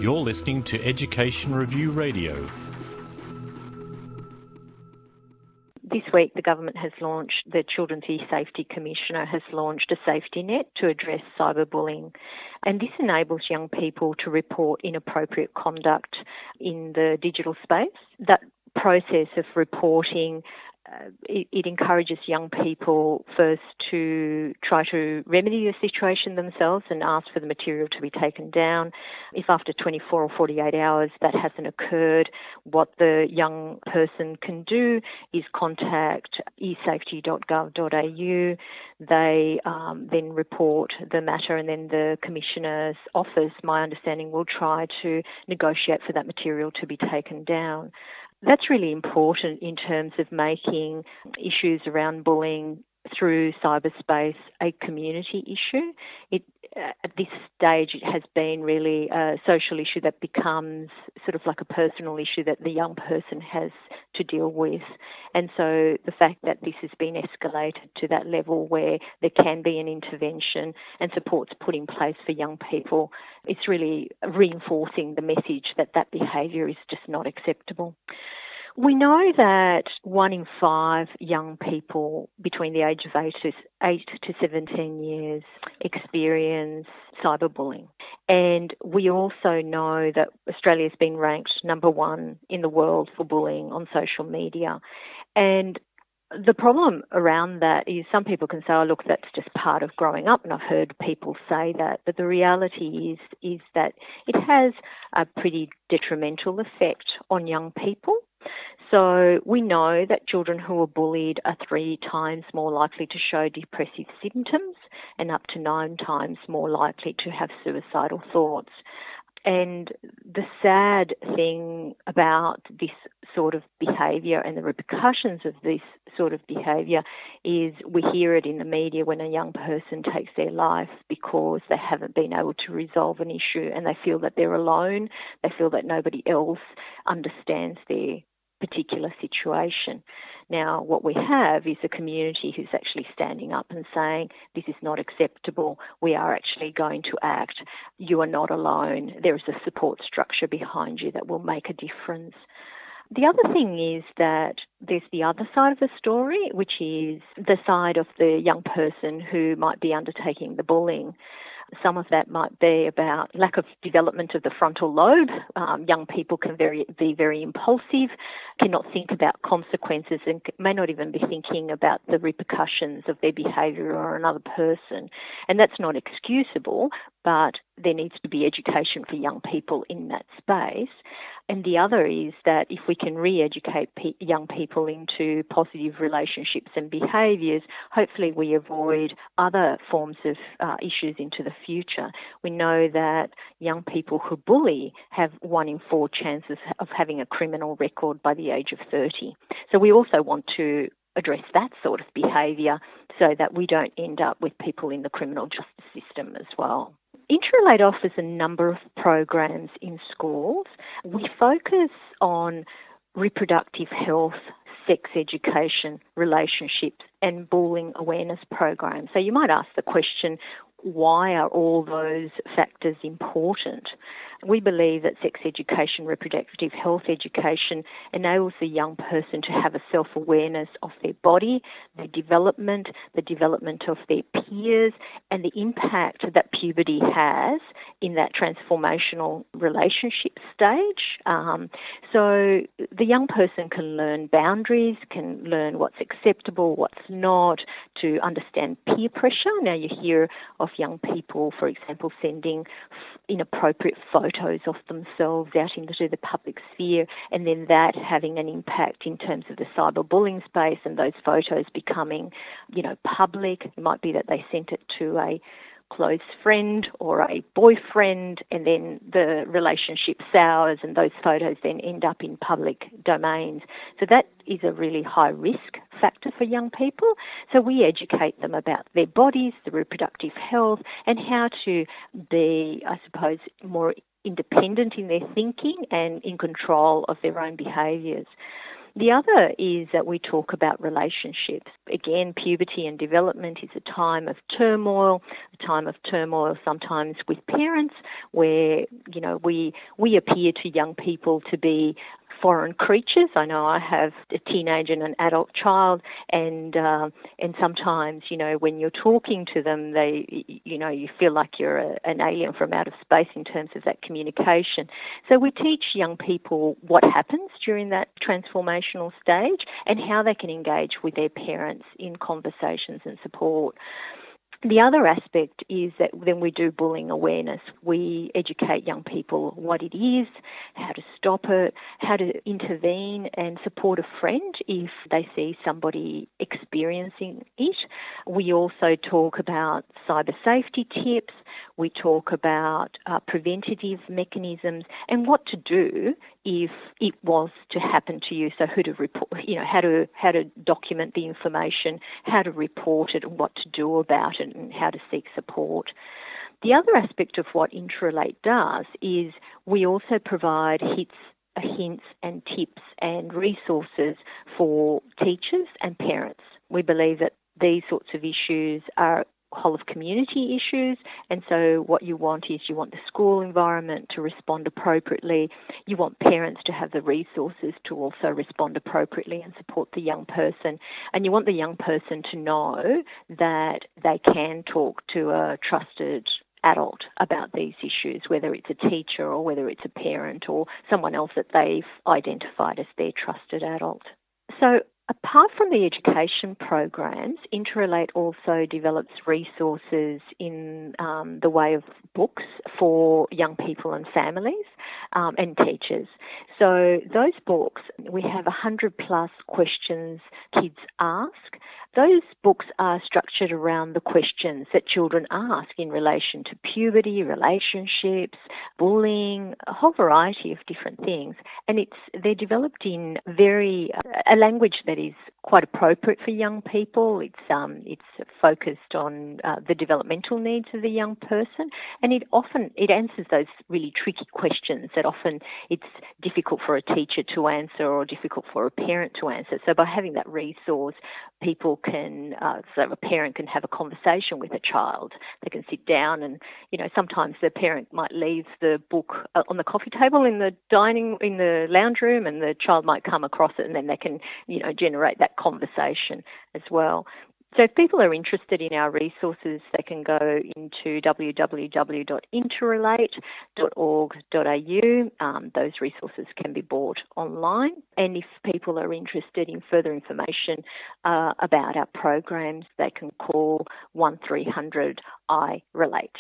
You're listening to Education Review Radio. This week, the government has launched, the Children's eSafety Commissioner has launched a safety net to address cyberbullying. And this enables young people to report inappropriate conduct in the digital space. That process of reporting, it encourages young people first to try to remedy the situation themselves and ask for the material to be taken down. If after 24 or 48 hours that hasn't occurred, what the young person can do is contact eSafety.gov.au. They then report the matter, and then the Commissioner's office, my understanding, will try to negotiate for that material to be taken down. That's really important in terms of making issues around bullying through cyberspace a community issue. At this stage, it has been really a social issue that becomes sort of like a personal issue that the young person has to deal with. And so the fact that this has been escalated to that level where there can be an intervention and supports put in place for young people, it's really reinforcing the message that that behaviour is just not acceptable. We know that 1 in 5 young people between the age of 8 to 17 years experience cyberbullying. And we also know that Australia has been ranked number 1 in the world for bullying on social media. And the problem around that is some people can say, oh, look, that's just part of growing up, and I've heard people say that. But the reality is that it has a pretty detrimental effect on young people. So we know that children who are bullied are 3 times more likely to show depressive symptoms and up to 9 times more likely to have suicidal thoughts. And the sad thing about this sort of behaviour and the repercussions of this sort of behaviour is we hear it in the media when a young person takes their life because they haven't been able to resolve an issue and they feel that they're alone, they feel that nobody else understands their particular situation. Now, what we have is a community who's actually standing up and saying, this is not acceptable. We are actually going to act. You are not alone. There is a support structure behind you that will make a difference. The other thing is that there's the other side of the story, which is the side of the young person who might be undertaking the bullying. Some of that might be about lack of development of the frontal lobe. Young people can be very impulsive, cannot think about consequences, and may not even be thinking about the repercussions of their behaviour or another person. And that's not excusable, but there needs to be education for young people in that space. And the other is that if we can re-educate young people into positive relationships and behaviours, hopefully we avoid other forms of issues into the future. We know that young people who bully have 1 in 4 chances of having a criminal record by the age of 30. So we also want to address that sort of behaviour so that we don't end up with people in the criminal justice system as well. Interrelate offers a number of programs in schools. We focus on reproductive health, sex education, relationships, and bullying awareness programs. So you might ask the question, why are all those factors important? We believe that sex education, reproductive health education enables the young person to have a self-awareness of their body, their development, the development of their peers, and the impact that puberty has in that transformational relationship stage. So the young person can learn boundaries, can learn what's acceptable, what's not, to understand peer pressure. Now you hear of young people, for example, sending inappropriate photos of themselves out into the public sphere, and then that having an impact in terms of the cyberbullying space and those photos becoming, public. It might be that they sent it to a close friend or a boyfriend, and then the relationship sours and those photos then end up in public domains. So that is a really high risk factor for young people. So we educate them about their bodies, the reproductive health, and how to be, I suppose, more independent in their thinking and in control of their own behaviours. The other is that we talk about relationships. Again, puberty and development is a time of turmoil sometimes with parents where, we appear to young people to be foreign creatures. I know I have a teenager and an adult child, and sometimes, when you're talking to them, you feel like you're an alien from outer space in terms of that communication. So we teach young people what happens during that transformational stage and how they can engage with their parents in conversations and support. The other aspect is that then we do bullying awareness. We educate young people what it is, how to stop it, how to intervene and support a friend if they see somebody experiencing it. We also talk about cyber safety tips. We talk about preventative mechanisms and what to do if it was to happen to you. So who to report, how to document the information, how to report it and what to do about it and how to seek support. The other aspect of what Interrelate does is we also provide hints and tips and resources for teachers and parents. We believe that these sorts of issues are whole of community issues, and so what you want is you want the school environment to respond appropriately. You want parents to have the resources to also respond appropriately and support the young person, and you want the young person to know that they can talk to a trusted adult about these issues, whether it's a teacher or whether it's a parent or someone else that they've identified as their trusted adult. So apart from the education programs, Interrelate also develops resources in the way of books for young people and families and teachers. So those books, we have 100 plus questions kids ask. Those books are structured around the questions that children ask in relation to puberty, relationships, bullying, a whole variety of different things. And they're developed in a language that is quite appropriate for young people. It's focused on the developmental needs of the young person, and it answers those really tricky questions that often it's difficult for a teacher to answer or difficult for a parent to answer. So by having that resource, so a parent can have a conversation with a child. They can sit down and, sometimes the parent might leave the book on the coffee table in the lounge room, and the child might come across it, and then they can, generate that conversation as well. So if people are interested in our resources, they can go into www.interrelate.org.au. Those resources can be bought online. And if people are interested in further information about our programs, they can call 1300 I-RELATE.